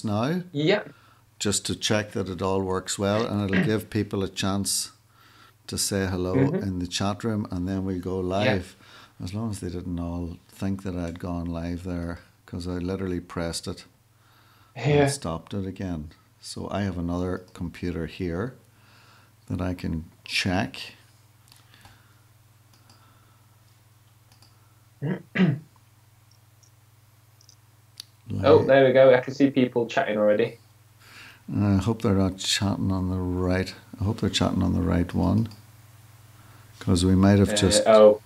now, Yeah. just to check that it all works well, and it'll give people a chance to say hello Mm-hmm. in the chat room, and then we'll go Yeah. live. As long as they didn't all think that I'd gone live there, because I literally pressed it and Yeah. stopped it again. So I have another computer here that I can check. Oh, there we go. I can see people chatting already. I hope they're not chatting on the right. I hope they're chatting on the right one, because we might have just. Oh.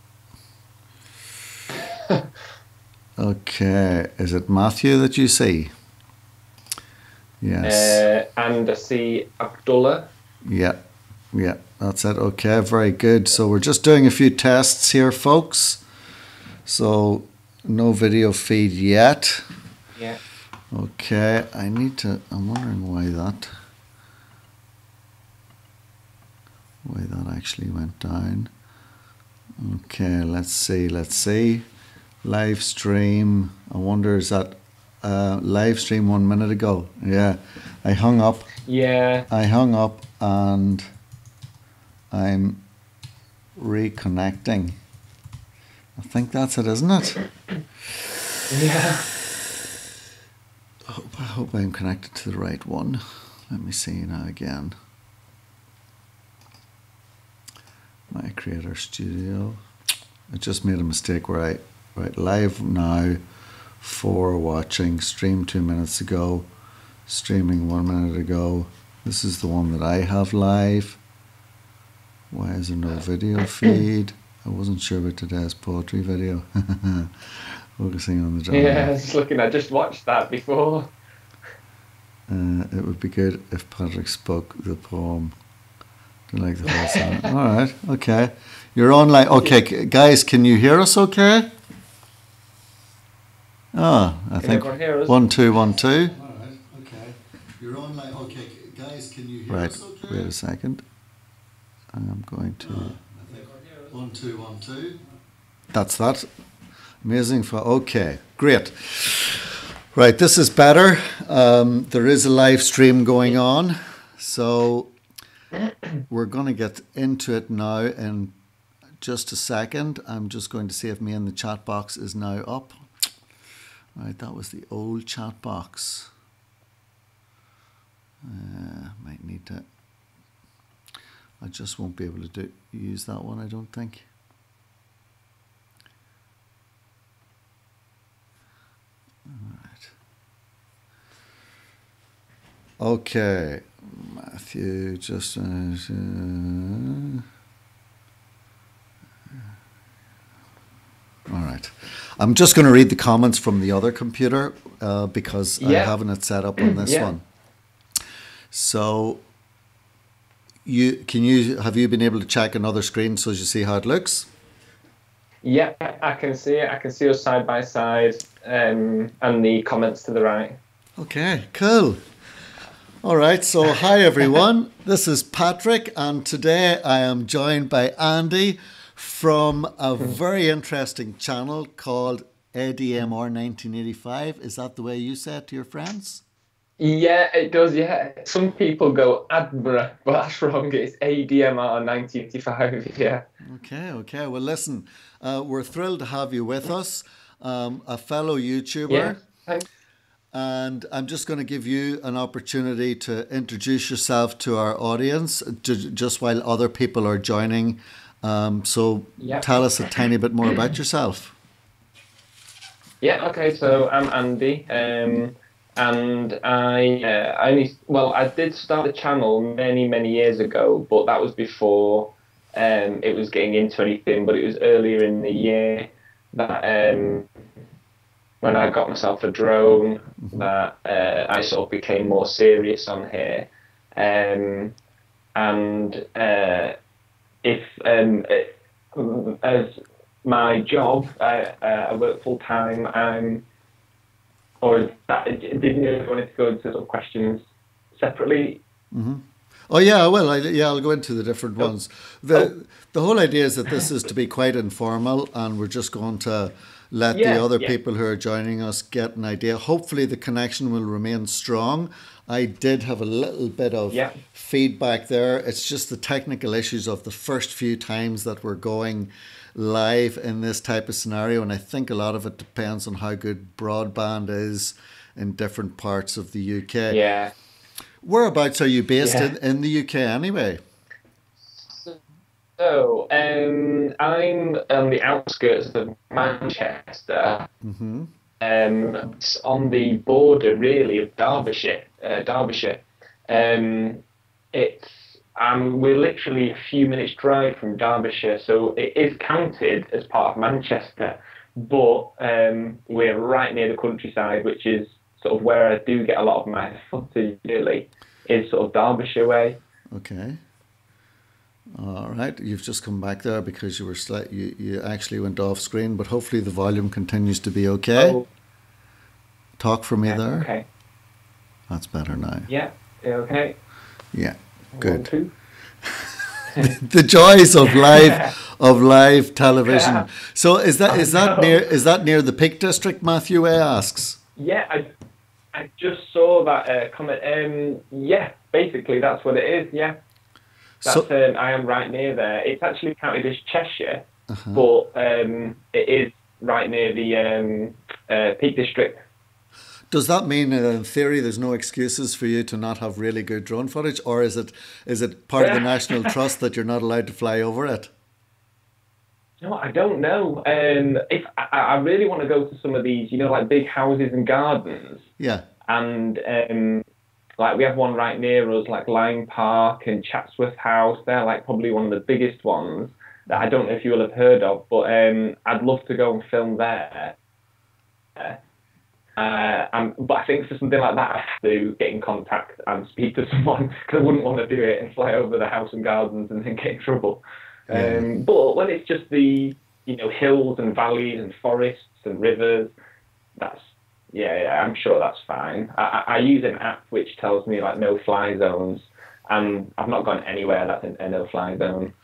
Okay, is it Matthew that you see? Yes. And I see Abdullah. Yeah, yeah, that's it. Okay, very good. So we're just doing a few tests here, folks. So no video feed yet. Yeah. Okay, I'm wondering why that actually went down. Okay, let's see. Live stream. I wonder, is that live stream 1 minute ago? Yeah, I hung up. Yeah. I hung up and I'm reconnecting. I think that's it, isn't it? Yeah. I hope I'm connected to the right one. Let me see now again. My Creator Studio. I just made a mistake where I write live now for watching, stream 2 minutes ago, streaming 1 minute ago. This is the one that I have live. Why is there no video feed? I wasn't sure about today's poetry video. Focusing on the drama. Yeah, I just watched that before. It would be good if Patrick spoke the poem. Do you like the whole song? All right, okay. You're online. Okay, guys, can you hear us okay? Oh, I think 1 2 1 2. All right, okay. You're online. Okay, guys, can you hear us okay? Wait a second. I'm going to. I think 1 2 1 2. That's that. Amazing. Okay, great. Right, this is better. There is a live stream going on, so we're going to get into it now in just a second. I'm just going to see if me in the chat box is now up. Right, that was the old chat box. Might need to. I just won't be able to use that one, I don't think. All right. Okay, Matthew, just. All right. I'm just going to read the comments from the other computer because I haven't it set up on this one. So, have you been able to check another screen so you see how it looks? Yeah, I can see it. I can see us side by side and the comments to the right. Okay, cool. All right, so hi everyone. This is Patrick, and today I am joined by Andy from a very interesting channel called ADMR1985. Is that the way you say it to your friends? Yeah, it does, yeah. Some people go ADMR, but that's wrong. It's ADMR1985, yeah. Okay. Well, listen, we're thrilled to have you with us, a fellow YouTuber. Yeah, thanks. And I'm just going to give you an opportunity to introduce yourself to our audience, just while other people are joining. So tell us a tiny bit more about yourself. Yeah, okay, so I'm Andy, and I did start the channel many years ago, but that was before it was getting into anything, but it was earlier in the year that when I got myself a drone, that I sort of became more serious on here. As my job, I work full time. Didn't you want to go into sort of questions separately? Mm-hmm. Oh yeah, I will. I'll go into the different ones. The whole idea is that this is to be quite informal, and we're just going to let the other people who are joining us get an idea. Hopefully the connection will remain strong. I did have a little bit of feedback there. It's just the technical issues of the first few times that we're going live in this type of scenario, and I think a lot of it depends on how good broadband is in different parts of the UK. Yeah. Whereabouts are you based in the UK anyway? So, I'm on the outskirts of Manchester. Mm-hmm. It's on the border, really, of Derbyshire. We're literally a few minutes drive from Derbyshire, so it is counted as part of Manchester, but we're right near the countryside, which is sort of where I do get a lot of my footage, really, is sort of Derbyshire way. Okay. All right, you've just come back there because you were you actually went off screen, but hopefully the volume continues to be okay. Oh. Talk for me there. Okay. That's better now. Yeah. Okay. Yeah. Good. 1, 2. The joys of live television. So is that near the Peak District? Matthew A asks. Yeah, I just saw that comment. Yeah, basically that's what it is. Yeah. That's, I am right near there. It's actually counted as Cheshire, but it is right near the Peak District. Does that mean, in theory, there's no excuses for you to not have really good drone footage, or is it part of the National Trust that you're not allowed to fly over it? No, I don't know. If I really want to go to some of these, like big houses and gardens. Yeah. And like we have one right near us, like Lyme Park and Chatsworth House. They're like probably one of the biggest ones that I don't know if you will have heard of, but I'd love to go and film there. But I think for something like that, I have to get in contact and speak to someone, because I wouldn't want to do it and fly over the house and gardens and then get in trouble. But when it's just the hills and valleys and forests and rivers, I'm sure that's fine. I use an app which tells me like no fly zones, and I've not gone anywhere that's in a no fly zone.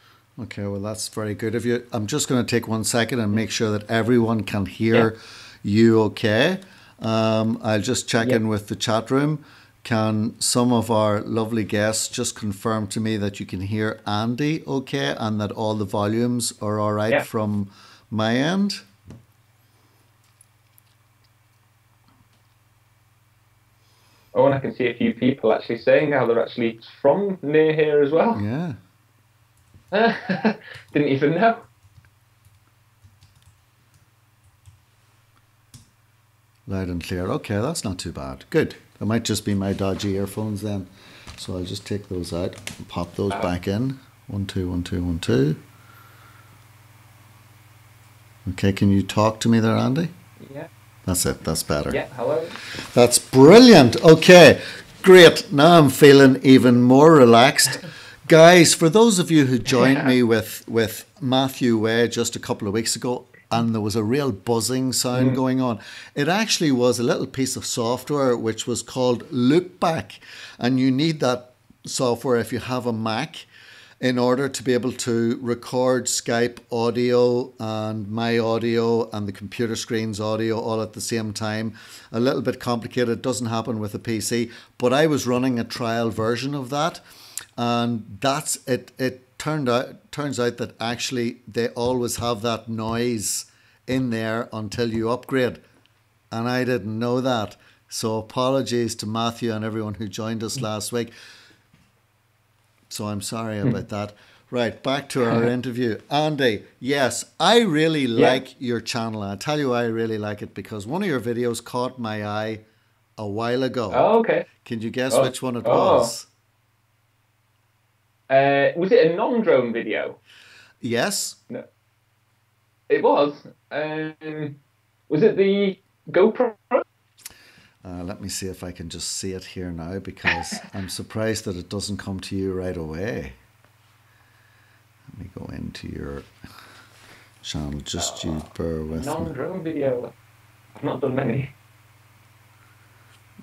Okay, well that's very good of you. I'm just going to take 1 second and make sure that everyone can hear you okay. I'll just check in with the chat room. Can some of our lovely guests just confirm to me that you can hear Andy okay and that all the volumes are all right from my end? Oh, and I can see a few people actually saying how they're actually from near here as well. Yeah. Didn't even know. Loud and clear. Okay, that's not too bad. Good. That might just be my dodgy earphones then. So I'll just take those out and pop those back in. 1, 2, 1, 2, 1, 2. Okay, can you talk to me there, Andy? Yeah. That's it. That's better. Yeah, hello. That's brilliant. Okay, great. Now I'm feeling even more relaxed. Guys, for those of you who joined me with Matthew Way just a couple of weeks ago, and there was a real buzzing sound going on, it actually was a little piece of software which was called Loopback. And you need that software if you have a Mac in order to be able to record Skype audio and my audio and the computer screen's audio all at the same time. A little bit complicated. It doesn't happen with a PC, but I was running a trial version of that, and that's it. Turns out that actually they always have that noise in there until you upgrade, and I didn't know that. So apologies to Matthew and everyone who joined us last week. So I'm sorry about that. Right, back to our interview. Andy, yes, I really like your channel. I'll tell you why I really like it, because one of your videos caught my eye a while ago. Oh, okay. Can you guess which one it was? Was it a non-drone video? Yes. No. It was. Was it the GoPro? Let me see if I can just see it here now, because I'm surprised that it doesn't come to you right away. Let me go into your channel. Just you bear with me. Non-drone video. I've not done many.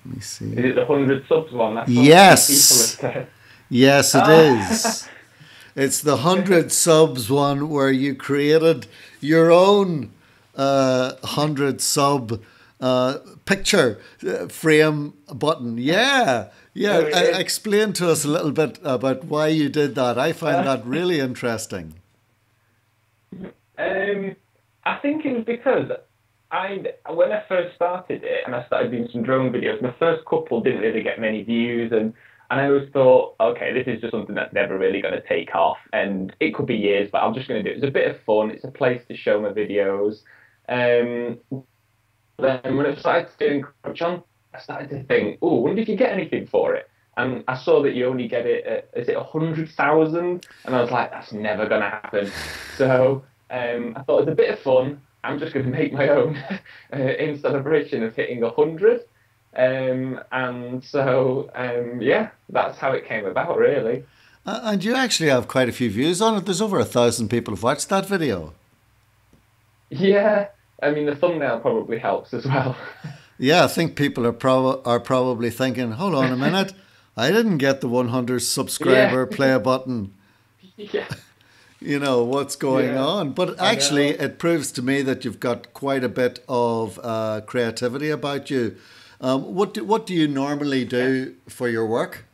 Let me see. Is it the 100 subs one? That's yes. Yes, it is. It's the 100 subs one where you created your own 100 sub picture frame button. Yeah, yeah. Oh, really? Explain to us a little bit about why you did that. I find that really interesting. I think it was because when I first started it and I started doing some drone videos, my first couple didn't really get many views, and I always thought, okay, this is just something that's never really going to take off, and it could be years, but I'm just going to do it. It's a bit of fun. It's a place to show my videos. Um, then when I started doing Crouch On, I started to think, oh, wonder if you get anything for it. And I saw that you only get it at, is it 100,000? And I was like, that's never going to happen. So I thought it's a bit of fun. I'm just going to make my own in celebration of hitting 100. And so, yeah, that's how it came about, really. And you actually have quite a few views on it. There's over 1,000 people have watched that video. Yeah, I mean, the thumbnail probably helps as well. Yeah, I think people are probably thinking, hold on a minute, I didn't get the 100 subscriber play a button. Yeah. You know, what's going on? But actually, it proves to me that you've got quite a bit of creativity about you. What do you normally do for your work?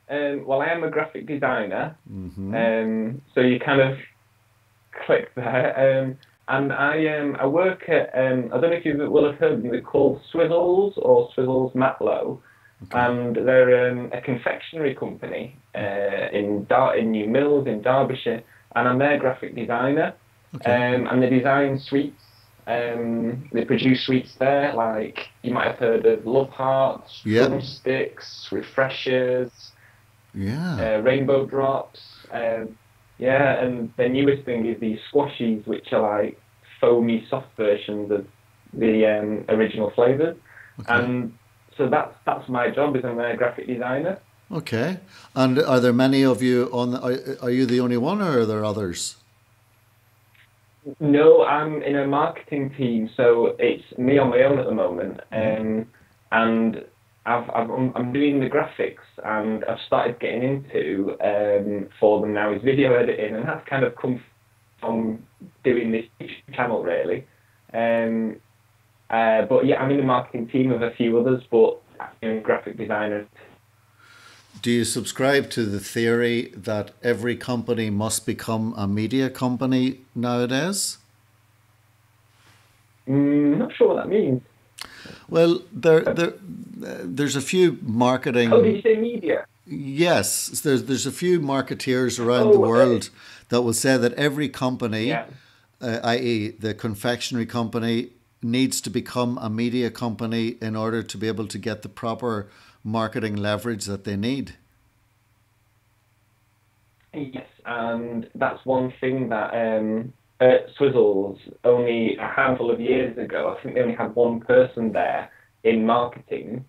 Well, I am a graphic designer. So you kind of click there. And I work at, I don't know if you will have heard of them, they're called Swizzles or Swizzles Matlow. Okay. And they're a confectionery company in New Mills in Derbyshire, and I'm their graphic designer. Okay. And they design sweets. They produce sweets there, like you might have heard of Love Hearts, Drumsticks, Refreshers, Rainbow Drops. Yeah, and their newest thing is these squashies, which are like foamy, soft versions of the original flavours. Okay. And so that's my job, as I'm a graphic designer. Okay. And are there many of you on? Are you the only one, or are there others? No, I'm in a marketing team, so it's me on my own at the moment. And I'm doing the graphics, and I've started getting into for them now is video editing, and that's kind of come from doing this YouTube channel, really. But yeah, I'm in the marketing team of a few others, but I'm a graphic designer. Do you subscribe to the theory that every company must become a media company nowadays? Not sure what that means. Well, there's a few marketing... Oh, did you say media? Yes, there's a few marketeers around the world that will say that every company, i.e. the confectionery company, needs to become a media company in order to be able to get the proper marketing leverage that they need. Yes, and that's one thing that at Swizzles, only a handful of years ago, I think they only had one person there in marketing.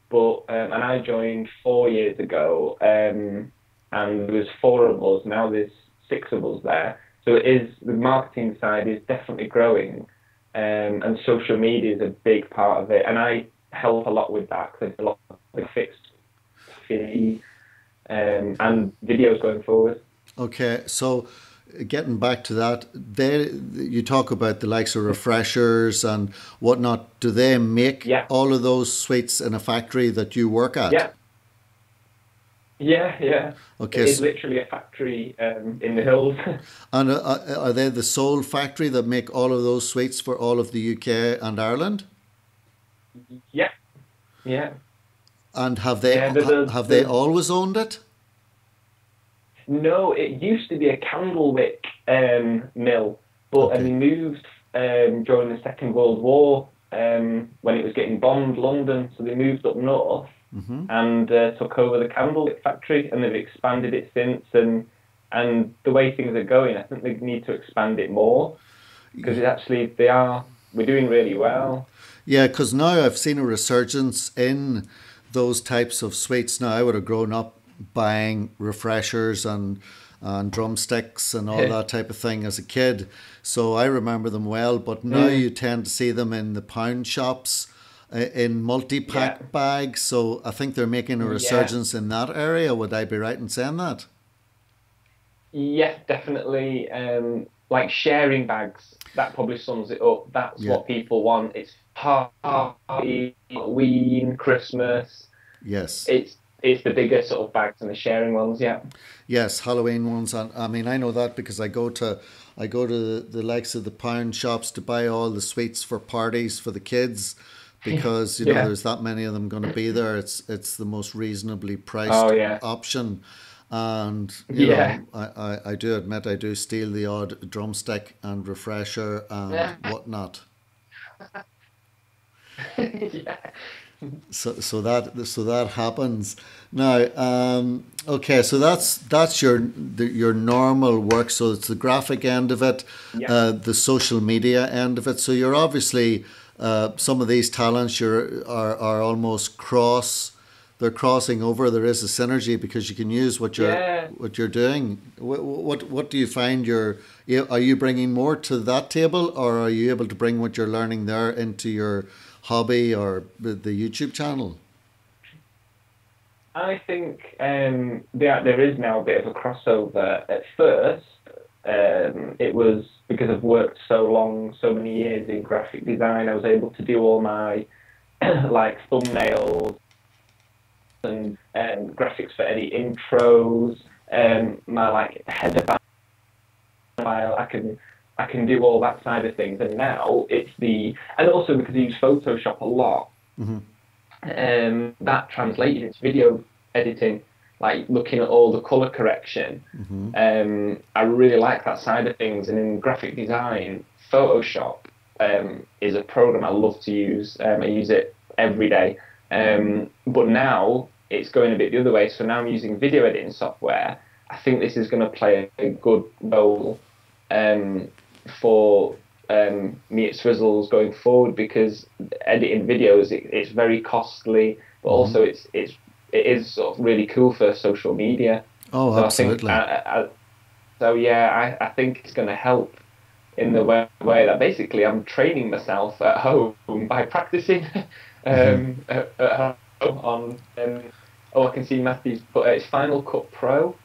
But and I joined 4 years ago, and there was 4 of us. Now there's 6 of us there. So the marketing side is definitely growing, and social media is a big part of it. And I help a lot with that because there's a lot of fixed fee and videos going forward. Okay, so getting back to that, you talk about the likes of Refreshers and whatnot. Do they make all of those sweets in a factory that you work at? Yeah. Okay, it's literally a factory in the hills. And are they the sole factory that make all of those sweets for all of the UK and Ireland? Yeah. And have they always owned it? No, it used to be a Candlewick mill, but they moved during the Second World War when it was getting bombed, London, so they moved up north and took over the Candlewick factory, and they've expanded it since. And the way things are going, I think they need to expand it more because we're doing really well. Yeah, because now I've seen a resurgence in those types of sweets. Now I would have grown up buying Refreshers and Drumsticks and all that type of thing as a kid, so I remember them well. But now you tend to see them in the pound shops in multi-pack bags, so I think they're making a resurgence in that area. Would I be right in saying that? Yes, definitely. like sharing bags. That probably sums it up. That's Yeah. what people want. It's party, Halloween, Christmas. Yes. It's the bigger sort of bags and the sharing ones. Yeah. Yes, Halloween ones. And I mean, I know that because I go to the likes of the pound shops to buy all the sweets for parties for the kids, because you know Yeah. there's that many of them going to be there. It's the most reasonably Oh priced yeah. option, and you Yeah. know I do admit I do steal the odd drumstick and refresher and whatnot. Yeah. So that happens now. Okay, so that's your normal work. So it's the graphic end of it, Yeah. the social media end of it. So you're obviously some of these talents are almost cross. They're crossing over. There is a synergy because you can use Yeah. what you're doing. What do you find are you bringing more to that table, or are you able to bring what you're learning there into your hobby or the YouTube channel? I think there is now a bit of a crossover. At first, it was because I've worked so long, so many years in graphic design. I was able to do all my like thumbnails and graphics for any intros, my like header file. I can do all that side of things. And now and also because I use Photoshop a lot, Hmm. that translated into video editing, like looking at all the color correction. Hmm. I really like that side of things. And in graphic design, Photoshop is a program I love to use. I use it every day. But now it's going a bit the other way. So now I'm using video editing software. I think this is going to play a good role um, for me at Swizzles going forward, because editing videos, it's very costly, but Hmm. also it is sort of really cool for social media. Oh, So I think absolutely. so yeah, I think it's going to help in the way that basically I'm training myself at home by practicing Hmm. at home on I can see Matthew's put it's Final Cut Pro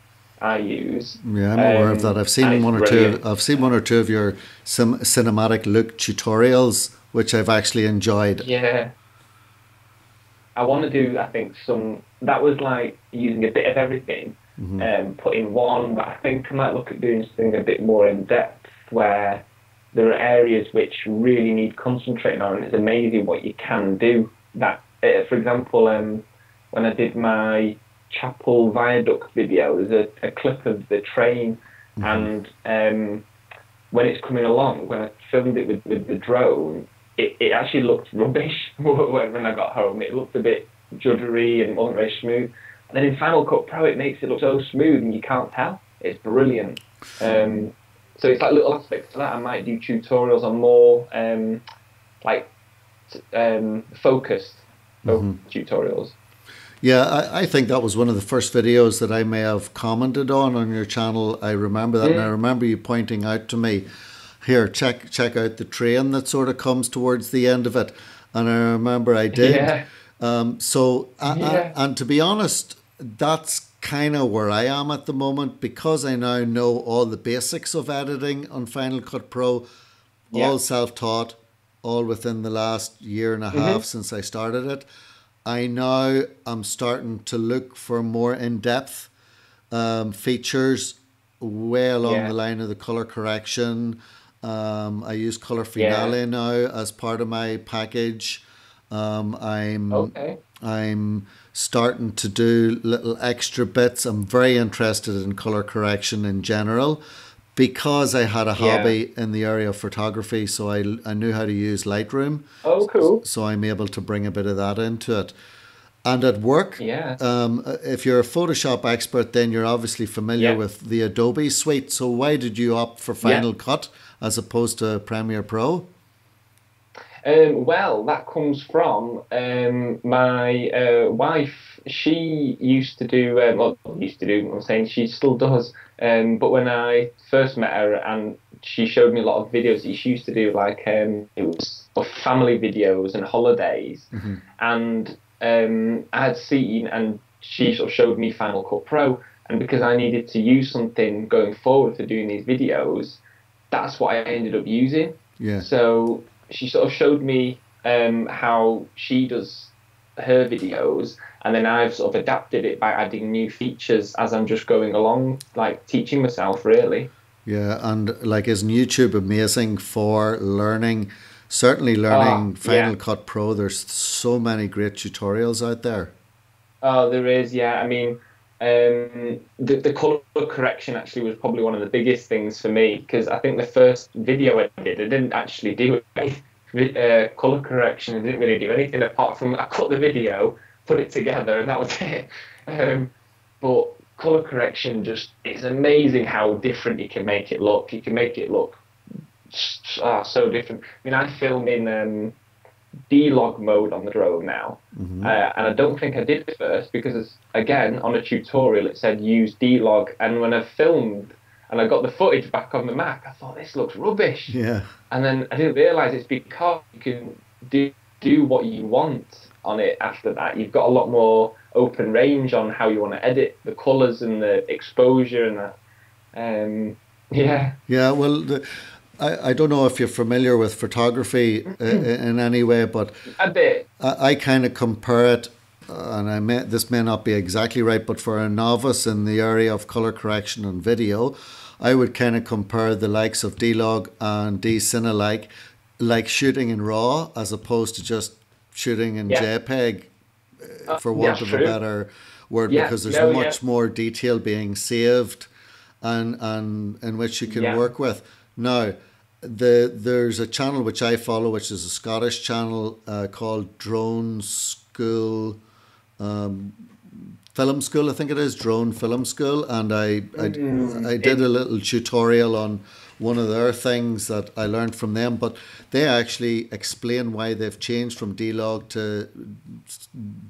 I use, Yeah, I'm aware of that. and it's brilliant. I've seen one or two of your cinematic look tutorials, which I've actually enjoyed. Yeah, I want to do, I think, that was like using a bit of everything Hmm. and put in one, but I think I might look at doing something a bit more in depth where there are areas which really need concentrating on, and it's amazing what you can do. For example, when I did my Chapel Viaduct video, there's a clip of the train, Hmm. and when it's coming along, when I filmed it with the drone, it actually looked rubbish when I got home. It looked a bit juddery and wasn't very smooth. And then in Final Cut Pro, it makes it look so smooth and you can't tell. It's brilliant. Um, so it's like little aspects to that. I might do tutorials on more like focused tutorials. Yeah, I think that was one of the first videos that I may have commented on your channel. I remember that, and I Mm, remember you pointing out to me, here, check out the train that sort of comes towards the end of it, and I remember I did. yeah, yeah, And to be honest, that's kind of where I am at the moment, because I now know all the basics of editing on Final Cut Pro, yeah. all self-taught, all within the last year and a half Hmm. since I started it. I now am starting to look for more in-depth features way along the Yeah, line of the color correction. I use Color yeah. Finale now as part of my package. Um, I'm Okay. I'm starting to do little extra bits. I'm very interested in color correction in general because I had a Yeah. hobby in the area of photography, so I knew how to use Lightroom, Oh, cool. so I'm able to bring a bit of that into it. And at work, Yeah. if you're a Photoshop expert, then you're obviously familiar Yeah. with the Adobe suite. So why did you opt for Yeah. Final Cut as opposed to Premiere Pro? Well, that comes from my wife. She used to do, well, used to do, I'm saying she still does. But when I first met her and she showed me a lot of videos that she used to do, like it was for family videos and holidays. Hmm. And I had seen, and she sort of showed me Final Cut Pro. And because I needed to use something going forward for doing these videos, that's what I ended up using. Yeah. So she sort of showed me how she does her videos, and then I've sort of adapted it by adding new features as I'm just going along, like teaching myself really. Yeah, and like, isn't YouTube amazing for learning? Certainly Oh, learning Final yeah. Cut Pro. There's so many great tutorials out there. Oh, there is, yeah. I mean, the color correction actually was probably one of the biggest things for me because I think the first video I did, I didn't actually do any color correction. I didn't really do anything apart from I cut the video, put it together, and that was it. Um, but color correction just it's amazing how different you can make it look. You can make it look so different. I mean, I film in D-log mode on the drone now. Hmm. And I don't think I did it first because, again, on a tutorial it said use D-log. And when I filmed and I got the footage back on the Mac, I thought this looks rubbish. Yeah. And then I didn't realize it's because you can do what you want on it after that. You've got a lot more open range on how you want to edit the colors and the exposure and that. Yeah. Yeah, well, I don't know if you're familiar with photography in any way, but A bit. I kind of compare it, and this may not be exactly right, but for a novice in the area of color correction and video, I would kind of compare the likes of D-Log and D-Cinelike, like shooting in RAW as opposed to just shooting in Yeah. JPEG, for Yeah, want of a true. better word, Yeah. because there's No, yeah. much more detail being saved and in which you can Yeah. work with. Now, there's a channel which I follow, which is a Scottish channel called Drone School, Film School, I think it is, Drone Film School, and I did a little tutorial on one of their things that I learned from them, but they actually explain why they've changed from D-Log to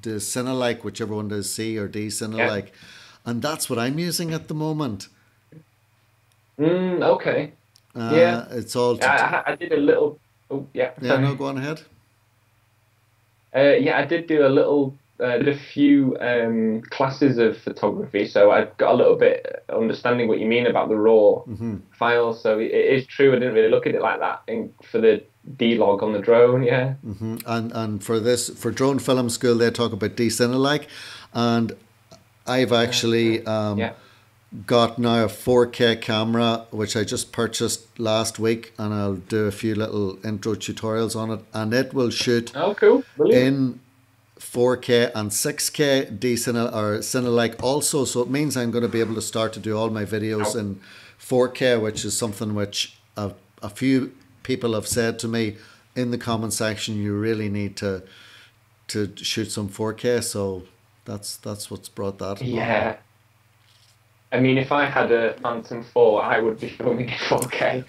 Cinelike, whichever one does C or D Cinelike, and that's what I'm using at the moment. Okay. Yeah. It's all I did a little. Oh, yeah. yeah, no, Sorry. go on ahead. Yeah, I did do a little. Did a few classes of photography, so I got a little bit understanding what you mean about the raw files. So it is true. I didn't really look at it like that. For the D-Log on the drone, yeah. And for Drone Film School, they talk about D-Cinelike, and I've actually Yeah. got now a 4K camera, which I just purchased last week, and I'll do a few little intro tutorials on it, and it will shoot Oh, cool. Brilliant. in 4K and 6K Cinelike also. So it means I'm going to be able to start to do all my videos in 4K, which is something which a few people have said to me in the comment section. You really need to shoot some 4K. So that's what's brought that. Yeah. I mean, if I had a Phantom 4, I would be filming in 4K.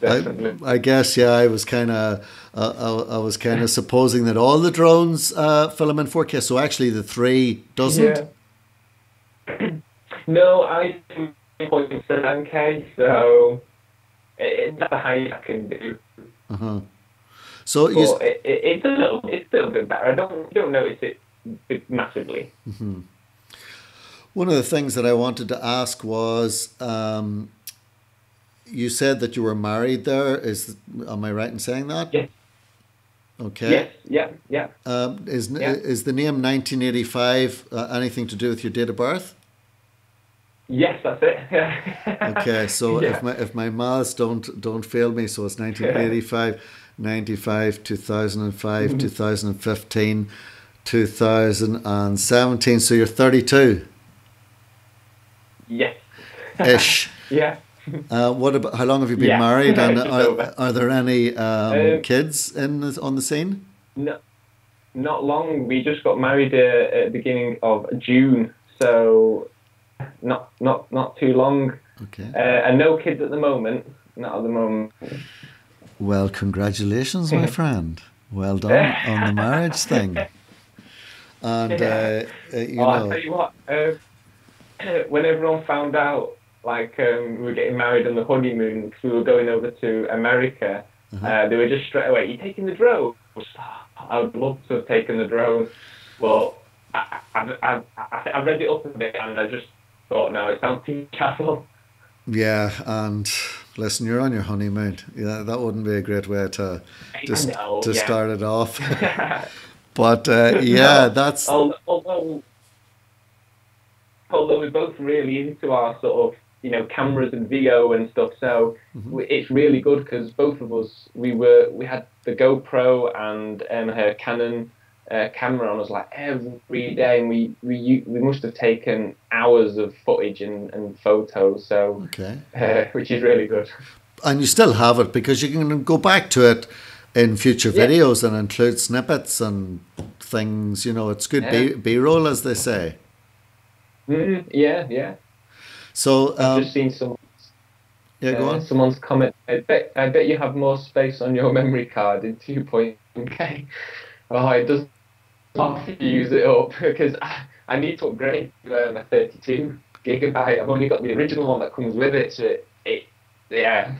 Definitely. I guess, yeah. I was kind of supposing that all the drones film in 4K. So actually, the 3 doesn't. Yeah. No, I do 0.7K, so that's the highest I can do. So but it's still a bit better. I don't notice it massively. One of the things that I wanted to ask was, you said that you were married there. Am I right in saying that? Yes. Okay. Yes. Yeah. Is the name 1985 anything to do with your date of birth? Yes, that's it. Okay, so Yeah. if my maths don't fail me, so it's 1985, 95, 2005, 2015, 2017. So you're 32. Yes. Ish. Yeah. What about how long have you been Yeah. married, and Just over. are there any kids on the scene? No, not long. We just got married at the beginning of June, so not too long. Okay. And no kids at the moment. Not at the moment. Well, congratulations, my friend. Well done on the marriage thing. And you know, I'll tell you what. When everyone found out, like we were getting married on the honeymoon, because we were going over to America, they were just straight away, "You taking the drone?" I would love to have taken the drone, but I read it up a bit and I just thought, no, it sounds too travel. Yeah, and listen, you're on your honeymoon. Yeah, that wouldn't be a great way to No, to yeah. start it off. But yeah, No, that's although we're both really into our sort of cameras and video and stuff, so mhm. it's really good because both of us we had the GoPro and her Canon camera on us like every day, and we must have taken hours of footage and photos, so Okay. which is really good. And you still have it because you can go back to it in future Yeah, videos and include snippets and things. You know, it's good yeah, B-roll, as they say. yeah, yeah. So, I've just seen some. yeah, go on. Someone's comment. I bet you have more space on your memory card in 2.1K. Oh, it doesn't half use it up because I need to upgrade to my 32 gigabyte. I've only got the original one that comes with it, so yeah,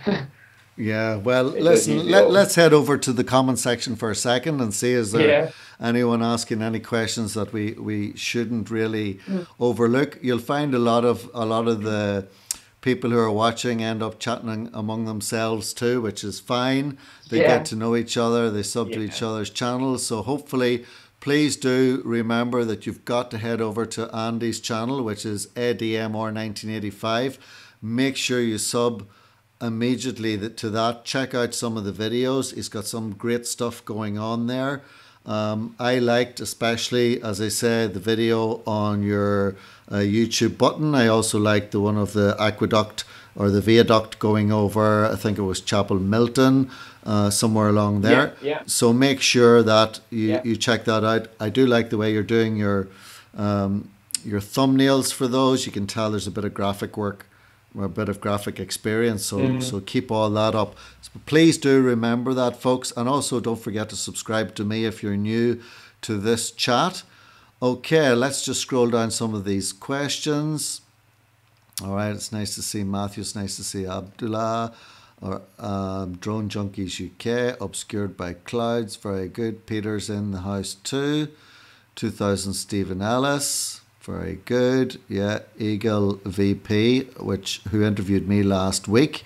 Yeah, well, it does use listen, it up. let's head over to the comment section for a second and see is there Yeah. anyone asking any questions that we shouldn't really Mm. overlook. You'll find a lot of the people who are watching end up chatting among themselves too, which is fine. They get Yeah. to know each other, they sub to each Yeah. other's channels. So hopefully, please do remember that you've got to head over to Andy's channel, which is ADMR1985. Make sure you sub immediately to that. Check out some of the videos. He's got some great stuff going on there. I liked, especially as I said, the video on your YouTube button. I also liked the one of the aqueduct or the viaduct going over, I think it was Chapel Milton, somewhere along Yeah. there. Yeah. So make sure that Yeah. you check that out. I do like the way you're doing your thumbnails for those. You can tell there's a bit of graphic work or a bit of graphic experience. So keep all that up. So please do remember that, folks. And also don't forget to subscribe to me if you're new to this chat. Okay, let's just scroll down some of these questions. All right, it's nice to see Matthew. It's nice to see Abdullah. Or Drone Junkies UK, obscured by clouds. Very good. Peter's in the house too. 2000 Stephen Ellis. Very good. Yeah, Eagle VP, who interviewed me last week.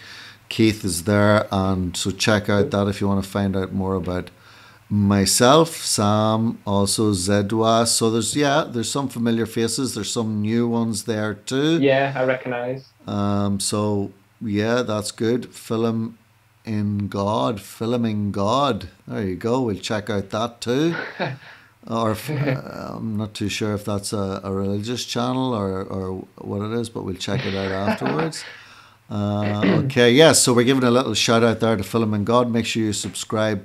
Keith is there, and so check out that if you want to find out more about myself. Sam, also Zedwa. So there's some familiar faces. There's some new ones there too. Yeah. I recognize. So yeah, that's good. Filming God. There you go. We'll check out that too. Or I'm not too sure if that's a religious channel or what it is, but we'll check it out afterwards. Okay, yes, so we're giving a little shout out there to Filming God. Make sure you subscribe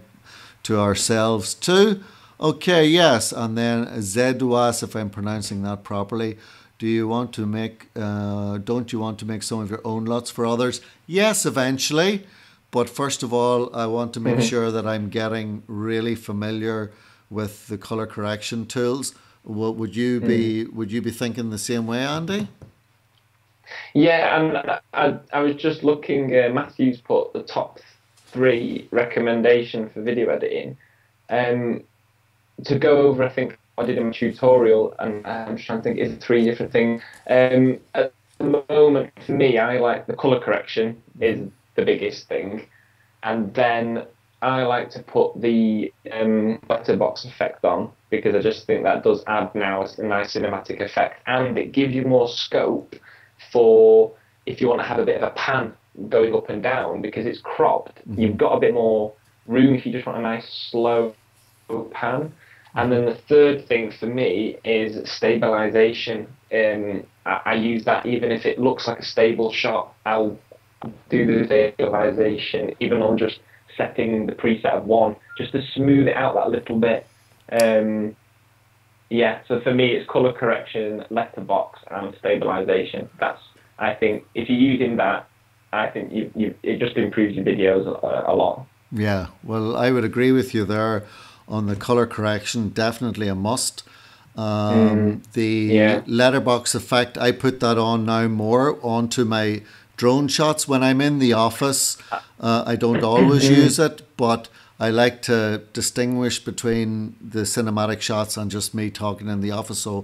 to ourselves too. Okay, yes, and then Zedwas, if I'm pronouncing that properly. Don't you want to make some of your own LUTs for others? Yes, eventually. But first of all, I want to make sure that I'm getting really familiar with the color correction tools. What would you be thinking the same way, Andy? Yeah, and I was just looking. Matthew's put the top three recommendation for video editing. To go over, I think I did in my tutorial, and I'm trying to think it's three different things. At the moment, for me, I like the color correction is the biggest thing, and then I like to put the letterbox effect on because I just think that does add now a nice cinematic effect, and it gives you more scope for if you want to have a bit of a pan going up and down because it's cropped. You've got a bit more room if you just want a nice slow pan. And then the third thing for me is stabilization. I use that even if it looks like a stable shot. I'll do the stabilization even on just setting the preset of 1 just to smooth it out that little bit. Yeah, so for me it's color correction, letterbox, and stabilization. I think if you're using that, I think it just improves your videos a lot. Yeah, well, I would agree with you there on the color correction. Definitely a must. The Yeah. letterbox effect, I put that on now more onto my drone shots when I'm in the office. I don't always use it, but I like to distinguish between the cinematic shots and just me talking in the office. So,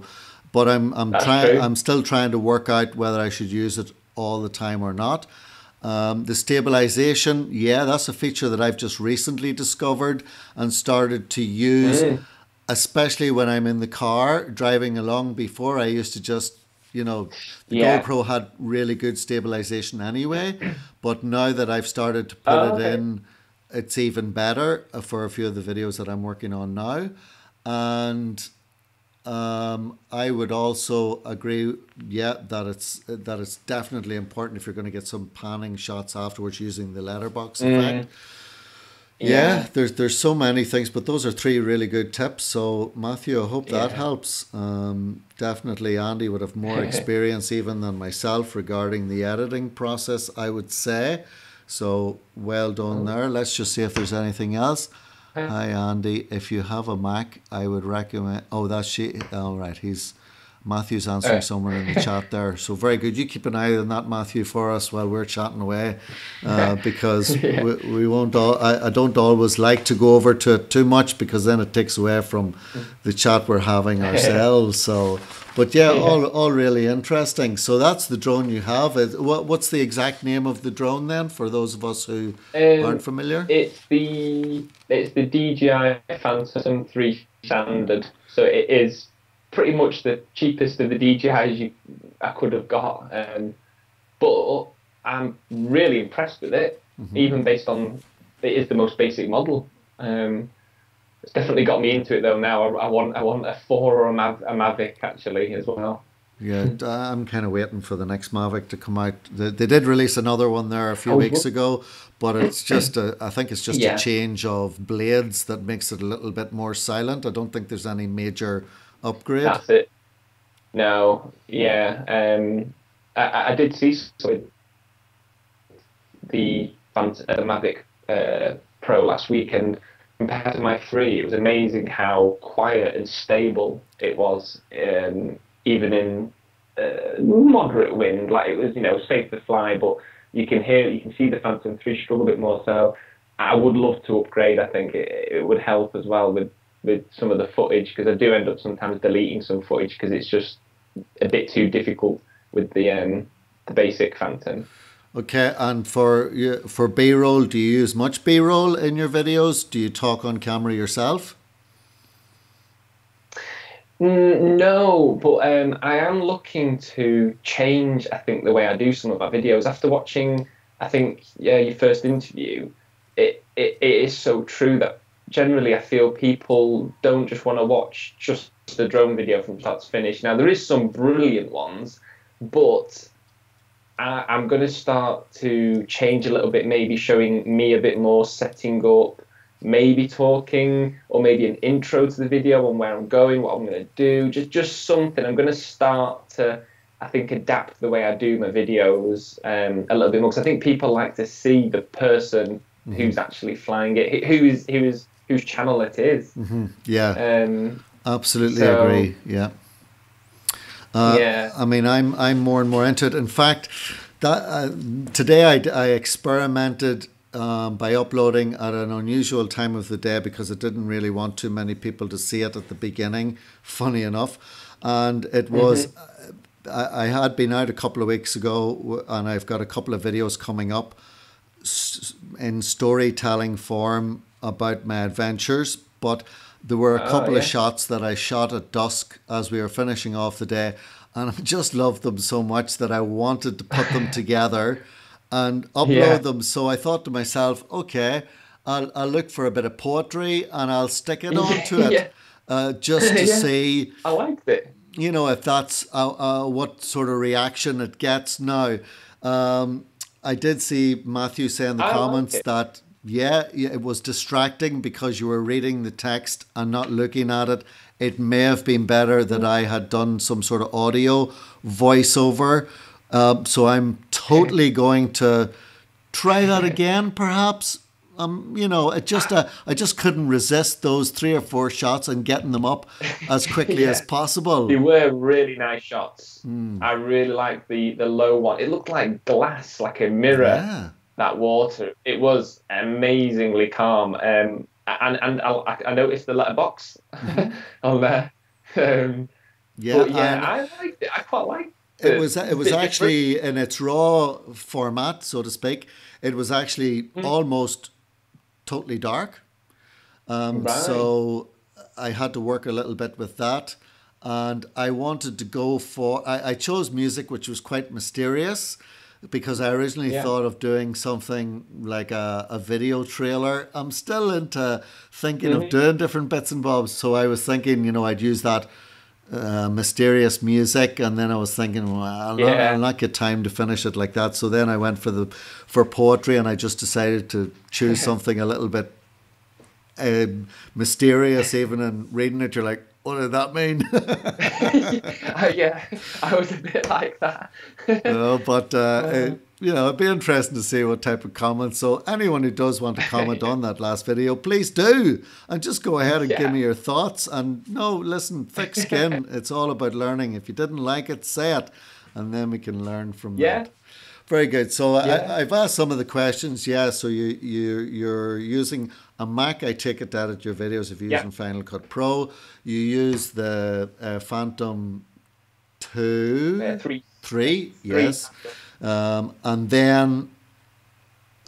but I'm That's true. still trying to work out whether I should use it all the time or not. The stabilization, yeah, that's a feature that I've just recently discovered and started to use, especially when I'm in the car driving along. Before, I used to just, you know, the GoPro had really good stabilization anyway, but now that I've started to put it in, it's even better for a few of the videos that I'm working on now. And I would also agree, that it's definitely important if you're going to get some panning shots afterwards using the letterbox effect. Yeah, there's so many things, but those are 3 really good tips. So Matthew, I hope that helps. Definitely Andy would have more experience even than myself regarding the editing process, I would say. So well done there. Let's just see if there's anything else. Hi Andy, if you have a Mac, I would recommend. Oh, that's she. All right, Matthew's answering someone in the chat there. So very good. You keep an eye on that, Matthew, for us while we're chatting away, because we won't. I don't always like to go over to it too much because then it takes away from the chat we're having ourselves. So, but all really interesting. So that's the drone you have. What's the exact name of the drone then, for those of us who aren't familiar? It's the DJI Phantom 3 Standard. So it is pretty much the cheapest of the DJIs I could have got, but I'm really impressed with it, even based on it is the most basic model. It's definitely got me into it though. Now I want a 4 or a Mavic actually as well. Yeah, I'm kind of waiting for the next Mavic to come out. They did release another one there a few weeks ago, but it's just I think it's just a change of blades that makes it a little bit more silent. I don't think there's any major upgrade. That's it. No, I did see the Mavic Pro last week, and compared to my 3, it was amazing how quiet and stable it was, even in moderate wind. Like, it was, safe to fly, but you can see the Phantom 3 struggle a bit more. So I would love to upgrade. I think it would help as well with some of the footage, because I do end up sometimes deleting some footage because it's just a bit too difficult with the basic Phantom. Okay, and for B-roll, do you use much B-roll in your videos? Do you talk on camera yourself? No, but I am looking to change, I think, the way I do some of my videos. After watching, I think, your first interview, it is so true that generally I feel people don't just want to watch just the drone video from start to finish. Now, there is some brilliant ones, but I'm going to start to change a little bit, maybe showing me a bit more setting up, maybe talking, or maybe an intro to the video on where I'm going, what I'm going to do, just something. I'm going to start to, I think, adapt the way I do my videos a little bit more, because I think people like to see the person who's actually flying it, whose channel it is. Yeah, absolutely agree. Yeah. I mean, I'm more and more into it. In fact, today I experimented by uploading at an unusual time of the day because I didn't really want too many people to see it at the beginning, funny enough. And it was, I had been out a couple of weeks ago, and I've got a couple of videos coming up in storytelling form about my adventures, but there were a couple of shots that I shot at dusk as we were finishing off the day, and I just loved them so much that I wanted to put them together and upload them. So I thought to myself, okay, I'll look for a bit of poetry and I'll stick it onto it just to see. I liked it. If that's what sort of reaction it gets. Now, I did see Matthew say in the comments that it was distracting because you were reading the text and not looking at it. It may have been better that I had done some sort of audio voiceover. So I'm totally going to try that again, perhaps. I just couldn't resist those 3 or 4 shots and getting them up as quickly as possible. They were really nice shots. I really liked the low one. It looked like glass, like a mirror. Yeah. That water, it was amazingly calm, and I noticed the letterbox on there. I liked it. I quite liked it. it was actually in its raw format, so to speak. It was actually almost totally dark. Right. So I had to work a little bit with that. And I wanted to go for, I chose music which was quite mysterious, because I originally thought of doing something like a video trailer. I'm still into thinking of doing different bits and bobs. So I was thinking, you know, I'd use that mysterious music, and then I was thinking, well, I'll not get time to finish it like that. So then I went for poetry, and I just decided to choose something a little bit mysterious. Even in reading it, you're like, what did that mean? Yeah, I was a bit like that. But you know, it'd be interesting to see what type of comments. So anyone who does want to comment on that last video, please do, and just go ahead and give me your thoughts. And no, listen, thick skin. It's all about learning. If you didn't like it, say it, and then we can learn from that. Very good. So I've asked some of the questions. Yeah. So you're using a Mac, I take it, to edit your videos. If you're using Final Cut Pro, you use the Phantom 3, yes. And then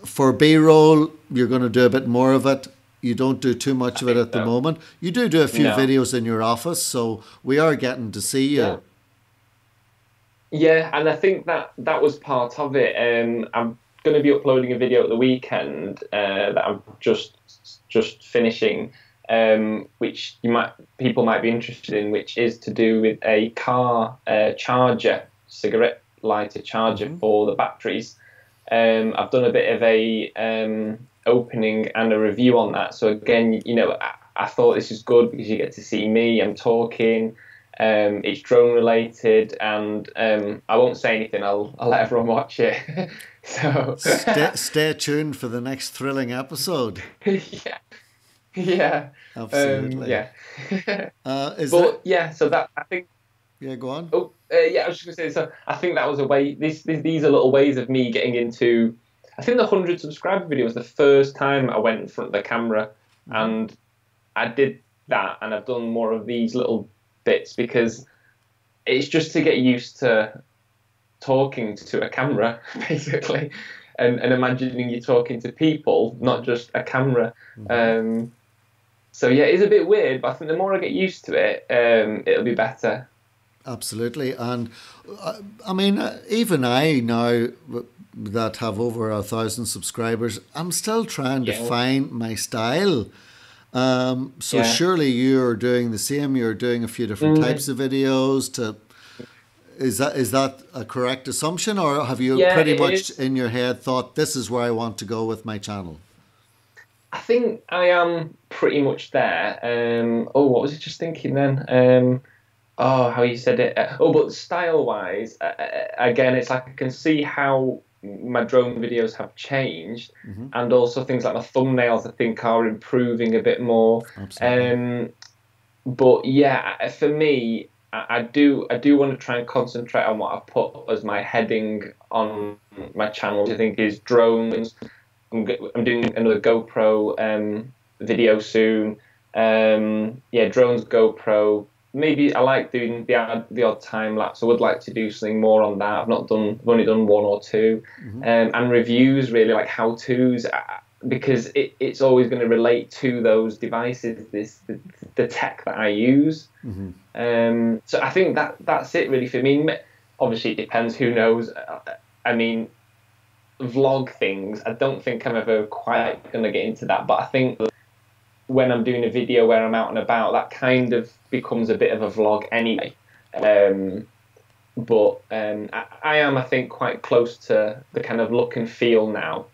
for B-roll, you're going to do a bit more of it. You don't do too much of it at the moment. You do a few videos in your office, so we are getting to see you. Yeah, and I think that was part of it. I'm going to be uploading a video at the weekend that I'm just finishing, which people might be interested in, which is to do with a car charger, cigarette lighter charger for the batteries. I've done a bit of a opening and a review on that. So again, you know, I thought this is good because you get to see me. I'm talking. It's drone related, and I won't say anything. I'll let everyone watch it. So stay tuned for the next thrilling episode. Yeah, absolutely. So that, I think. Yeah, go on. I was just gonna say. So I think that was a way. These are little ways of me getting into. I think the 100 subscriber video was the first time I went in front of the camera, and I did that, and I've done more of these little bits because it's just to get used to talking to a camera, basically, and imagining you're talking to people, not just a camera. So yeah, it's a bit weird, but I think the more I get used to it, it'll be better. Absolutely. And I mean, even I now that have over 1,000 subscribers, I'm still trying to find my style. So surely you're doing the same. You're doing a few different types of videos. Is that a correct assumption, or have you pretty much in your head thought this is where I want to go with my channel? I think I am pretty much there. What was I just thinking then? How you said it. But style-wise, again, it's like I can see how my drone videos have changed, and also things like my thumbnails I think are improving a bit more. But yeah, for me, I do want to try and concentrate on what I put as my heading on my channel, which I think is drones. I'm doing another GoPro video soon. Drones, GoPro. Maybe I like doing the odd time lapse. I would like to do something more on that. I've only done one or two, and reviews, really, like how-tos, because it's always going to relate to those devices, the tech that I use. So I think that's it really for me. Obviously, it depends. Who knows? I mean, vlog things. I don't think I'm ever quite going to get into that, but I think when I'm doing a video where I'm out and about, that kind of becomes a bit of a vlog anyway. But I am, I think, quite close to the kind of look and feel now.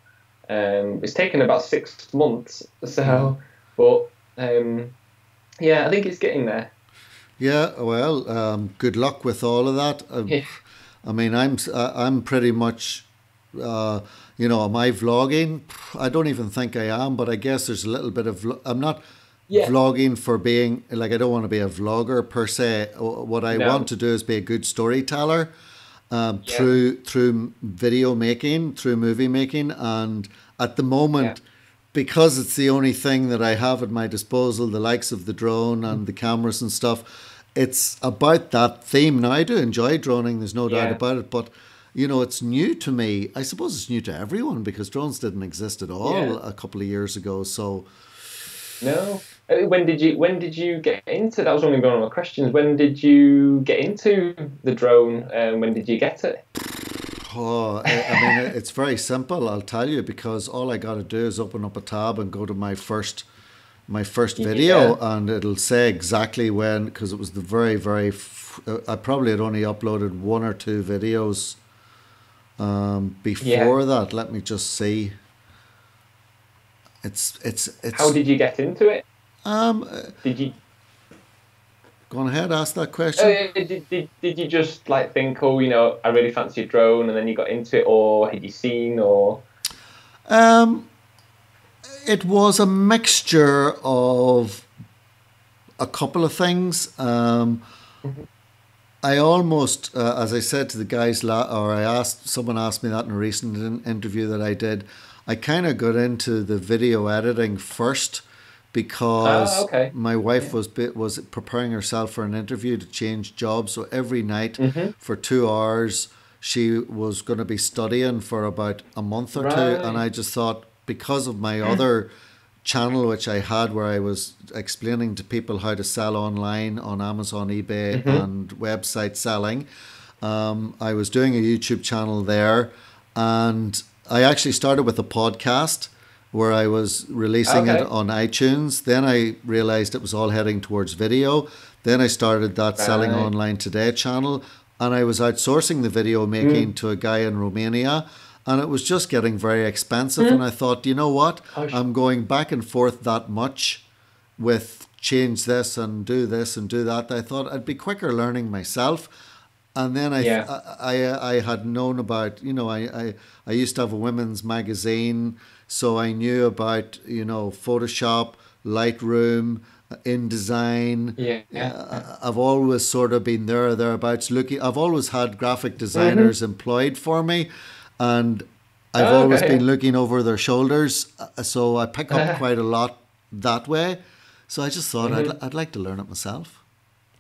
It's taken about 6 months, so, but I think it's getting there. Yeah, well, good luck with all of that. I mean, I'm pretty much, am I vlogging? I don't even think I am, but I guess there's a little bit of, I'm not vlogging for being, like, I don't want to be a vlogger per se. What I want to do is be a good storyteller through video making, through movie making. And at the moment, because it's the only thing that I have at my disposal, the likes of the drone and the cameras and stuff, it's about that theme. Now, I do enjoy droning, there's no doubt Yeah. about it, but you know, it's new to me. I suppose it's new to everyone because drones didn't exist at all Yeah. a couple of years ago. So, No. When did you get into that? Was one of my questions. When did you get into the drone? When did you get it? I mean, it's very simple. I'll tell you because all I got to do is open up a tab and go to my first video, Yeah. and it'll say exactly when. Because it was the I probably had only uploaded one or two videos Yeah. before that. Let me just see. How It's did you get into it? um. Did you Go on ahead, ask that question. did you just like think, oh, I really fancy a drone, and then you got into it, or had you seen, or Um, it was a mixture of a couple of things. Mhm. I almost, as I said to the guys, or someone asked me that in a recent interview that I did. I kind of got into the video editing first because Okay. my wife Yeah. was preparing herself for an interview to change jobs. So every night Hmm. for 2 hours, she was going to be studying for about a month or two, and Right. I just thought because of my other channel which I had where I was explaining to people how to sell online on Amazon, eBay, Hmm. and website selling. I was doing a YouTube channel there, and I actually started with a podcast where I was releasing it Okay. on iTunes. Then I realized it was all heading towards video. Then I started that Selling Right. Online Today channel, and I was outsourcing the video making Mm. to a guy in Romania, and it was just getting very expensive. And Mm. I thought, you know what? Oh, I'm going back and forth that much with change this and do this and do that. I thought I'd be quicker learning myself. And then yeah. I had known about, I used to have a women's magazine, so I knew about, Photoshop, Lightroom, InDesign. Yeah. I've always sort of been there or thereabouts looking. I've always had graphic Hmm. designers employed for me, and I've Oh, always been okay. looking over their shoulders. So I pick up quite a lot that way. So I just thought Hmm. I'd like to learn it myself,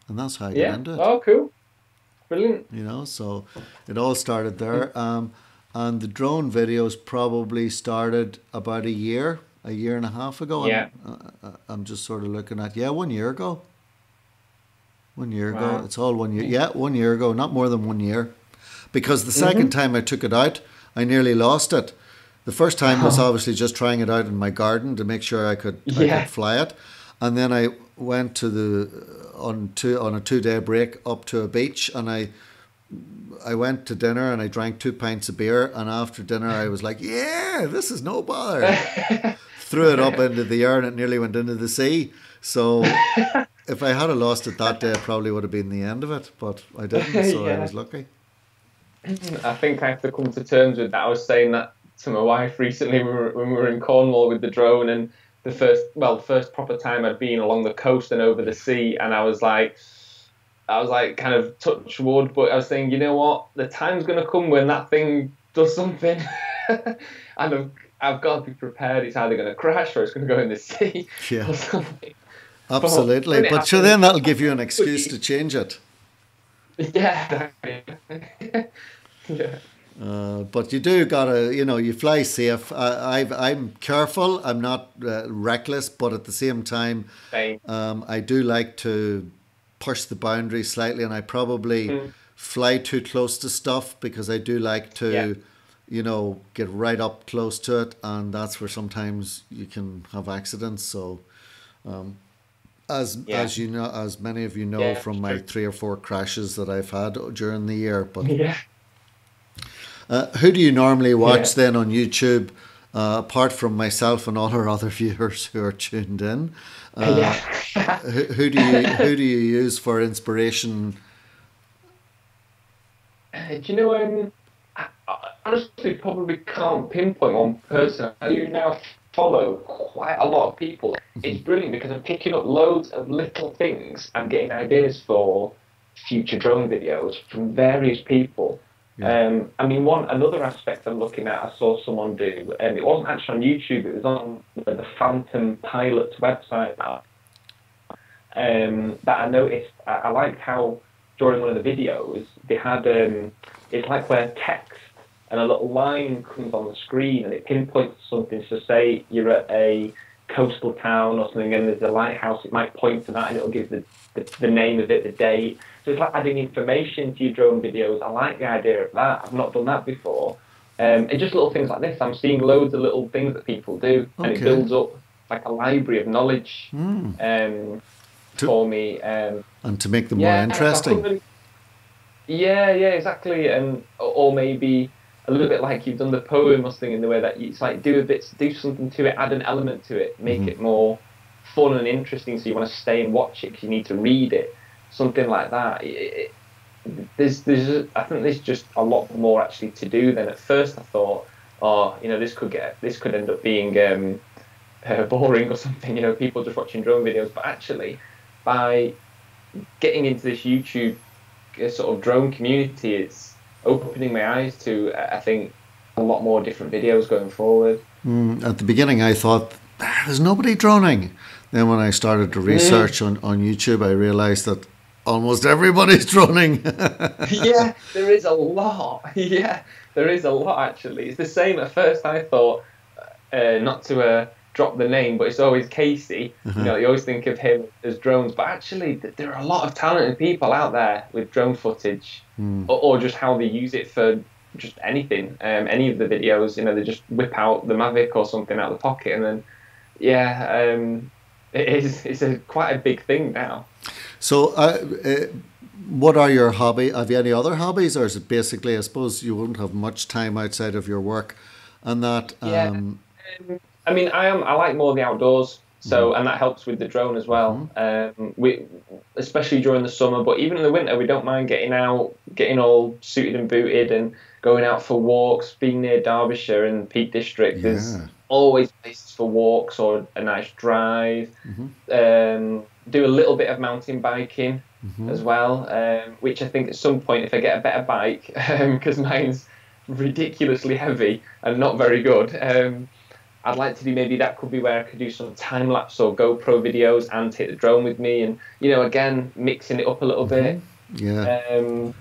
and that's how I got Yeah. into it. Oh, cool. Brilliant. So it all started Mm. there. And the drone videos probably started about a year and a half ago. Yeah. I'm just sort of looking at, yeah, 1 year ago. 1 year ago. Wow. It's all 1 year. Yeah. Yeah, 1 year ago, not more than 1 year. Because the second Hmm. time I took it out, I nearly lost it. The first time was Oh, obviously just trying it out in my garden to make sure I could yeah. fly it, and then I went to on a 2 day break up to a beach, and I went to dinner and I drank 2 pints of beer, and after dinner I was like, yeah, this is no bother. Threw it up into the air and it nearly went into the sea. So if I had lost it that day, it probably would have been the end of it, but I didn't, so I Yeah. was lucky. I think I have to come to terms with that. I was saying that to my wife recently when we were in Cornwall with the drone, and the first proper time I'd been along the coast and over the sea, and I was like kind of touch wood, but I was saying, you know what, the time's gonna come when that thing does something, and I've got to be prepared. It's either gonna crash or it's gonna go in the sea Yeah. or something. But Absolutely. when it But sure, happens, then that'll give you an but excuse to change it. yeah, yeah, But you do gotta, you fly safe. I'm careful. I'm not reckless, but at the same time, same. I do like to push the boundaries slightly, and I probably Mm. fly too close to stuff because I do like Yeah, to, get right up close to it, and that's where sometimes you can have accidents. So, yeah, as many of you know yeah, from my true. 3 or 4 crashes that I've had during the year, but Yeah, who do you normally yeah, watch then on YouTube, apart from myself and all our other viewers who are tuned in? Uh, yeah. who do you use for inspiration? Do you know, I honestly probably can't pinpoint one person. I do now follow quite a lot of people. It's brilliant because I'm picking up loads of little things. I'm getting ideas for future drone videos from various people. Yeah, I mean, another aspect I'm looking at, I saw someone do, and it wasn't actually on YouTube, it was on the Phantom Pilot's website now. that I noticed. I liked how during one of the videos they had it's like where text and a little line comes on the screen and it pinpoints something. So say you're at a coastal town or something and there's a lighthouse, it might point to that and it'll give the name of it, the date. So it's like adding information to your drone videos. I like the idea of that. I've not done that before. And just little things like this. I'm seeing loads of little things that people do, and it builds up like a library of knowledge for me. And to make them more interesting. Yeah, exactly. And or maybe a little bit like you've done the poem or something in the way that it's like do something to it, add an element to it, make it more fun and interesting. So you want to stay and watch it because you need to read it, something like that. I think there's just a lot more actually to do than at first I thought. Oh, this could end up being boring or something. People just watching drone videos. But actually, by getting into this YouTube sort of drone community, it's opening my eyes to I think a lot more different videos going forward. At the beginning, I thought there's nobody droning. Then when I started to research on YouTube, I realized that almost everybody's droning. Yeah, there is a lot. Yeah, there is a lot actually. It's the same. At first I thought, not to drop the name, but it's always Casey. You always think of him as drones, but actually there are a lot of talented people out there with drone footage, or just how they use it for just anything. Any of the videos, they just whip out the Mavic or something out of the pocket, and then it's quite a big thing now. So, what are your hobby? Have you any other hobbies, or is it basically? I suppose you wouldn't have much time outside of your work, and that. I mean, I like more the outdoors, so and that helps with the drone as well. We, especially during the summer, but even in the winter, we don't mind getting out, getting all suited and booted, and going out for walks. Being near Derbyshire and Peak District, there's always places for walks or a nice drive. Do a little bit of mountain biking as well, which I think at some point, if I get a better bike, because mine's ridiculously heavy and not very good, I'd like to do, maybe that could be where I could do some time lapse or GoPro videos and take the drone with me, and again mixing it up a little bit. And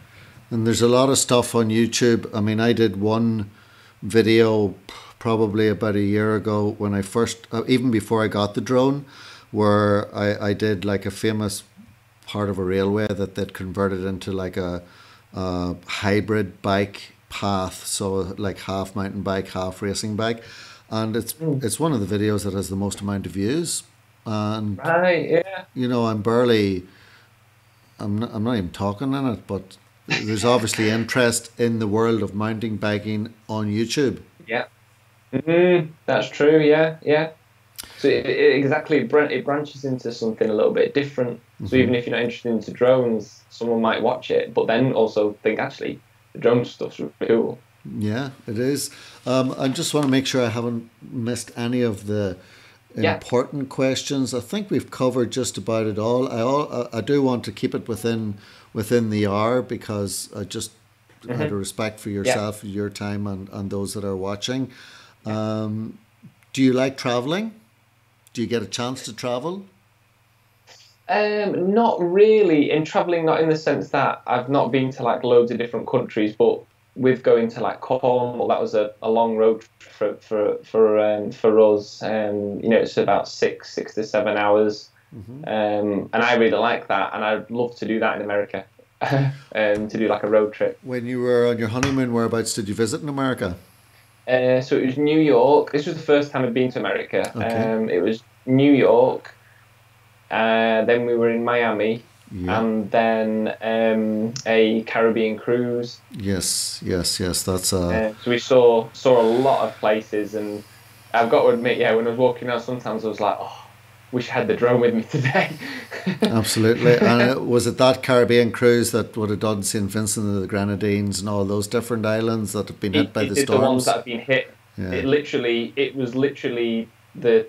there's a lot of stuff on YouTube. I mean, I did one video probably about a year ago when I first, even before I got the drone, where I did like a famous part of a railway that they'd converted into like a hybrid bike path, so like half mountain bike, half racing bike, and it's one of the videos that has the most amount of views. And I'm not even talking in it, but there's obviously interest in the world of mountain biking on YouTube. That's true. Yeah. So it branches into something a little bit different. So even if you're not interested into drones, someone might watch it, but then also think actually the drone stuff's really cool. Yeah, it is. I just want to make sure I haven't missed any of the important questions. I think we've covered just about it all. I do want to keep it within the hour because I just out of respect for yourself, your time, and those that are watching. Do you like traveling? Do you get a chance to travel? Not really. In traveling, not in the sense that I've not been to like loads of different countries, but with going to like Cornwall, that was a long road trip for us. It's about 6 to 7 hours, and I really like that, and I'd love to do that in America, to do like a road trip. When you were on your honeymoon, whereabouts did you visit in America? So it was New York. This was the first time I'd been to America. Okay. It was New York. Then we were in Miami, and then a Caribbean cruise. Yes. That's so we saw a lot of places, and I've got to admit, when I was walking out, sometimes I was like, oh, wish I had the drone with me today. Absolutely. And was it that Caribbean cruise that would have done St. Vincent and the Grenadines and all those different islands that have been hit by the storms? The ones that have been hit. Yeah. It was literally the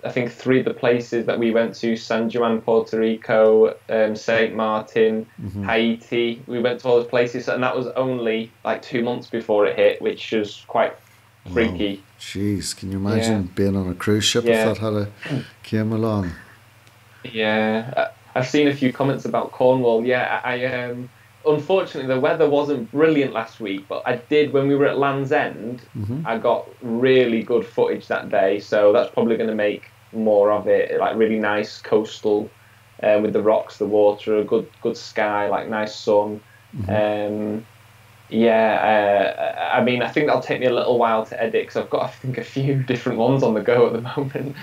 I think 3 of the places that we went to: San Juan, Puerto Rico, Saint Martin, Haiti. We went to all those places, and that was only like 2 months before it hit, which was quite freaky. Wow. Jeez, can you imagine being on a cruise ship if that came along? Yeah, I've seen a few comments about Cornwall. Yeah, unfortunately the weather wasn't brilliant last week, but I did when we were at Land's End. I got really good footage that day, so that's probably going to make more of it. Like really nice coastal, with the rocks, the water, a good sky, like nice sun. Um, yeah, I mean, I think that'll take me a little while to edit because I've got, I think, a few different ones on the go at the moment,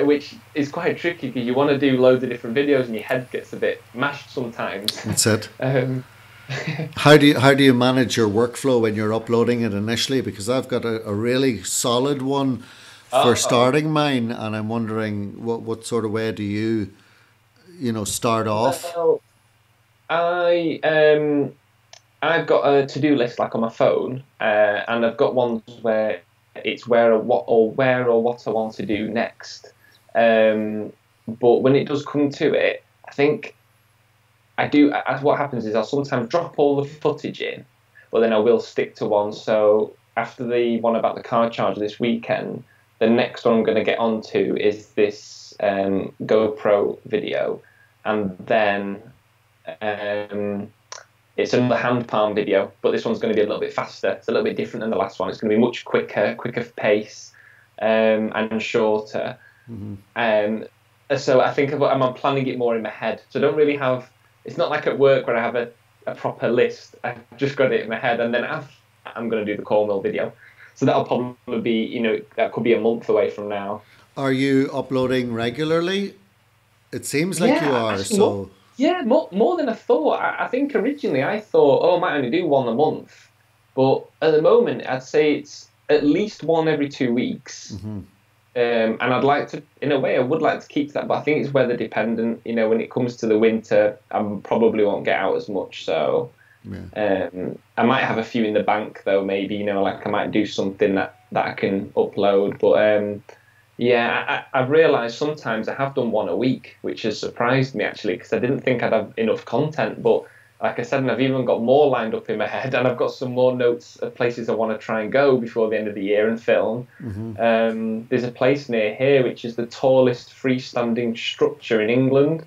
which is quite tricky because you want to do loads of different videos and your head gets a bit mashed sometimes. That's it. Um, How do you manage your workflow when you're uploading it initially? Because I've got a really solid one for oh, starting mine, and I'm wondering what sort of way do you start off? well, I I've got a to-do list like on my phone, and I've got ones where it's where or what I want to do next. Um, but when it does come to it, I think I do. What happens is I'll sometimes drop all the footage in, but then I will stick to one. So after the one about the car charger this weekend, the next one I'm going to get onto is this GoPro video, and then um, it's another hand palm video, but this one's going to be a little bit faster. It's a little bit different than the last one. It's going to be much quicker pace, and shorter. Um, so I think I'm planning it more in my head. So I don't really have. It's not like at work where I have a proper list. I've just got it in my head, and then I'm going to do the Cornwall video. So that'll probably be, that could be a month away from now. Are you uploading regularly? It seems like you Yeah, are. actually, more, So, yeah, more than I thought. I think originally I thought, oh, I might only do one a month, but at the moment I'd say it's at least one every 2 weeks. And I'd like to, in a way, I would like to keep that, but I think it's weather dependent. When it comes to the winter, I probably won't get out as much. So yeah. I might have a few in the bank though, maybe, like I might do something that I can upload. But yeah, I've realised sometimes I have done one a week, which has surprised me actually, because I didn't think I'd have enough content. But like I said, and I've even got more lined up in my head, and I've got some more notes of places I want to try and go before the end of the year and film. There's a place near here which is the tallest freestanding structure in England.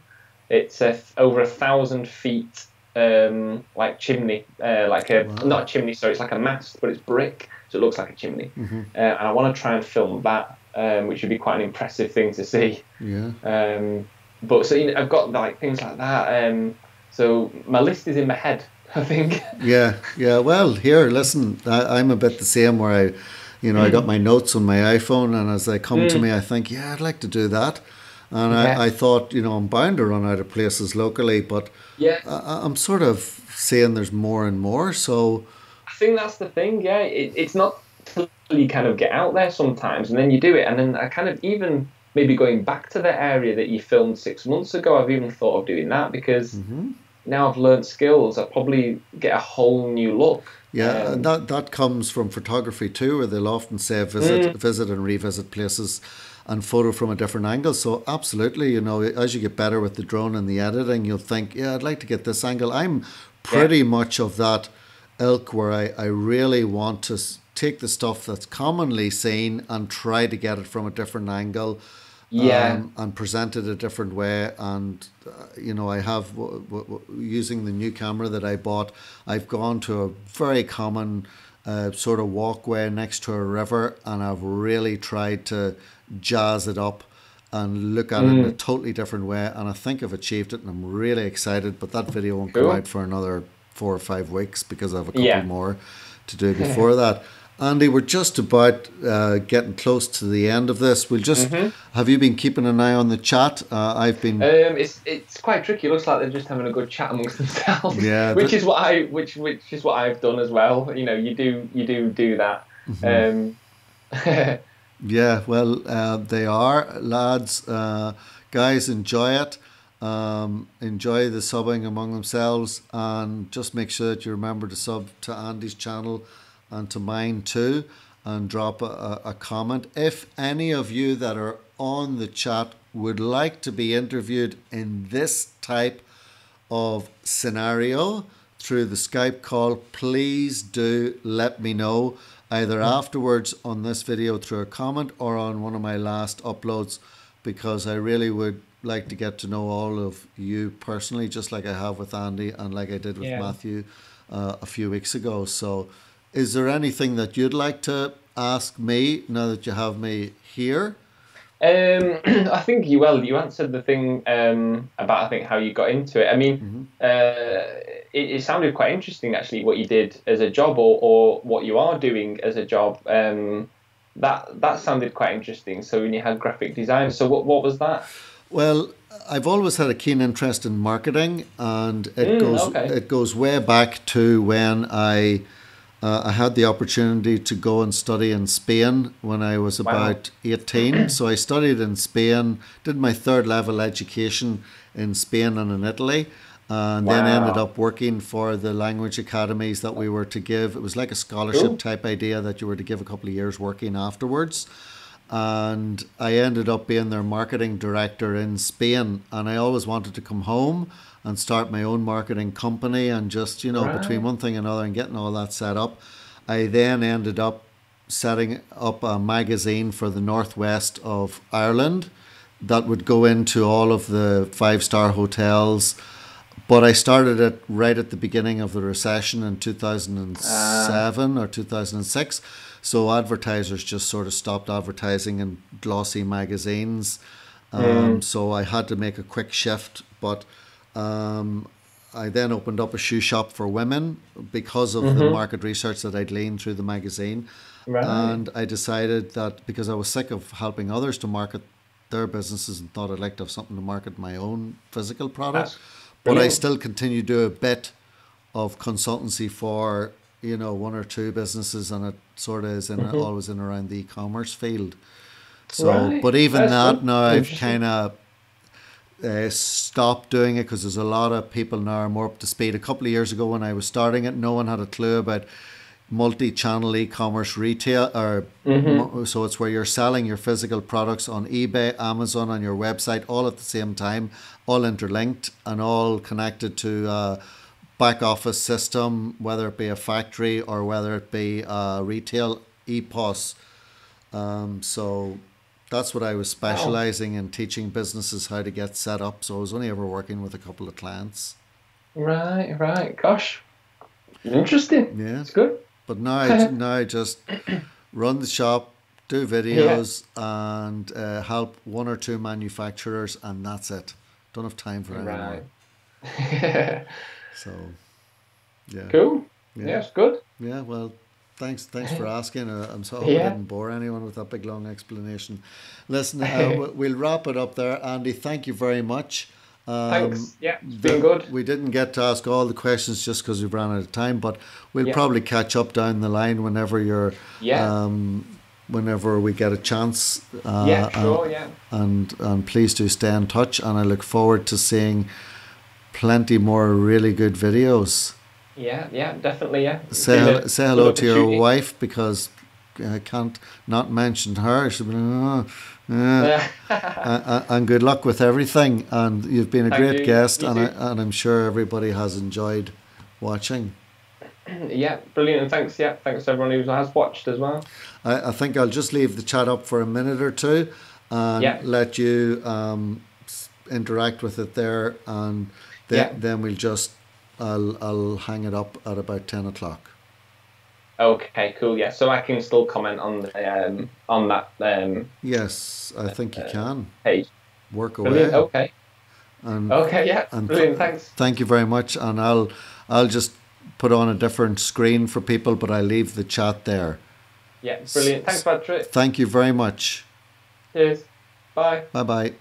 It's over 1,000 feet, like chimney, like a Wow. not a chimney, sorry, it's like a mast, but it's brick, so it looks like a chimney. And I want to try and film that, which would be quite an impressive thing to see. Yeah. But so I've got like things like that. So my list is in my head, I think. Yeah. Yeah. Well, here, listen, I'm a bit the same where I got my notes on my iPhone, and as they come to Mm, me, I think, yeah, I'd like to do that. And yeah, I thought, I'm bound to run out of places locally, but yeah. I'm sort of seeing there's more and more. So, I think that's the thing. Yeah, it's not till you kind of get out there sometimes, and then you do it, and then I kind of even maybe going back to the area that you filmed 6 months ago. I've even thought of doing that because now I've learned skills. I probably get a whole new look. yeah, and that comes from photography too, where they'll often say Mm, visit and revisit places and photo from a different angle. So absolutely, as you get better with the drone and the editing, you'll think, yeah, I'd like to get this angle. I'm yeah, pretty much of that ilk where I really want to take the stuff that's commonly seen and try to get it from a different angle, yeah. and present it a different way. And I have using the new camera that I bought. I've gone to a very common sort of walkway next to a river, and I've really tried to jazz it up and look at it in a Mm, totally different way. And I think I've achieved it, and I'm really excited. But that video won't come cool. out for another 4 or 5 weeks because I have a couple Yeah. more to do before that. Andy, we're just about getting close to the end of this. We'll just hmm have you been keeping an eye on the chat? I've been, it's quite tricky. It looks like they're just having a good chat amongst themselves, yeah, which is what I've done as well. You do that. Um, yeah. Well, they are lads, guys. Enjoy it. Enjoy the subbing among themselves, and just make sure that you remember to sub to Andy's channel and to mine too, and drop a comment. If any of you that are on the chat would like to be interviewed in this type of scenario through the Skype call, please do let me know either afterwards on this video through a comment or on one of my last uploads, because I really would like to get to know all of you personally, just like I have with Andy and like I did with Matthew a few weeks ago. So is there anything that you'd like to ask me now that you have me here? I think you answered the thing about, I think, how you got into it. I mean, it sounded quite interesting actually what you did as a job, or what you are doing as a job. That sounded quite interesting. So when you had graphic design, so what was that? Well, I've always had a keen interest in marketing, and it goes way back to when I had the opportunity to go and study in Spain when I was about 18. So I studied in Spain, did my third level education in Spain and in Italy, and then ended up working for the language academies that we were to give. It was like a scholarship type idea that you were to give a couple of years working afterwards. And I ended up being their marketing director in Spain, and I always wanted to come home and start my own marketing company, and just, between one thing and another and getting all that set up, I then ended up setting up a magazine for the northwest of Ireland that would go into all of the 5-star hotels. But I started it right at the beginning of the recession in 2007 or 2006. So advertisers just sort of stopped advertising in glossy magazines. So I had to make a quick shift. But I then opened up a shoe shop for women because of the market research that I'd gleaned through the magazine. And I decided that because I was sick of helping others to market their businesses, and thought I'd like to have something to market my own physical product. But I still continue to do a bit of consultancy for, one or two businesses, and it sort of is always in around the e-commerce field. So, but even that now I've kind of stopped doing it, because there's a lot of people now are more up to speed. A couple of years ago when I was starting it, no one had a clue about multi-channel e-commerce retail, or so it's where you're selling your physical products on eBay, Amazon, on your website, all at the same time, all interlinked and all connected to a back office system, whether it be a factory or whether it be a retail EPOS. So that's what I was specializing in, teaching businesses how to get set up. So I was only ever working with a couple of clients. Right. Gosh, interesting. Yeah, it's good. But now I just run the shop, do videos, and help one or two manufacturers, and that's it. Don't have time for any more. So, yeah. Cool. Yeah, it's good. Yeah, well, thanks for asking. I'm sorry I didn't bore anyone with that big long explanation. Listen, we'll wrap it up there. Andy, thank you very much. Thanks. Yeah, it's been good. We didn't get to ask all the questions just because we've run out of time, but we'll probably catch up down the line whenever you're, whenever we get a chance. And please do stay in touch, and I look forward to seeing plenty more really good videos. Yeah, definitely. Yeah. Say hello to your wife, because I can't not mention her. She'll be, and good luck with everything. And you've been a great guest, and I'm sure everybody has enjoyed watching. Yeah, brilliant. And thanks to everyone who has watched as well. I think I'll just leave the chat up for a minute or two and let you interact with it there, and then we'll just I'll hang it up at about 10 o'clock. Okay, cool. Yeah, so I can still comment on that. Yes, I think you can. Page. Work Brilliant. away. Okay. And brilliant. Thanks. Thank you very much, and I'll just put on a different screen for people, but I leave the chat there. Yeah, brilliant. Thanks, Patrick. Thank you very much. Cheers. Bye. Bye.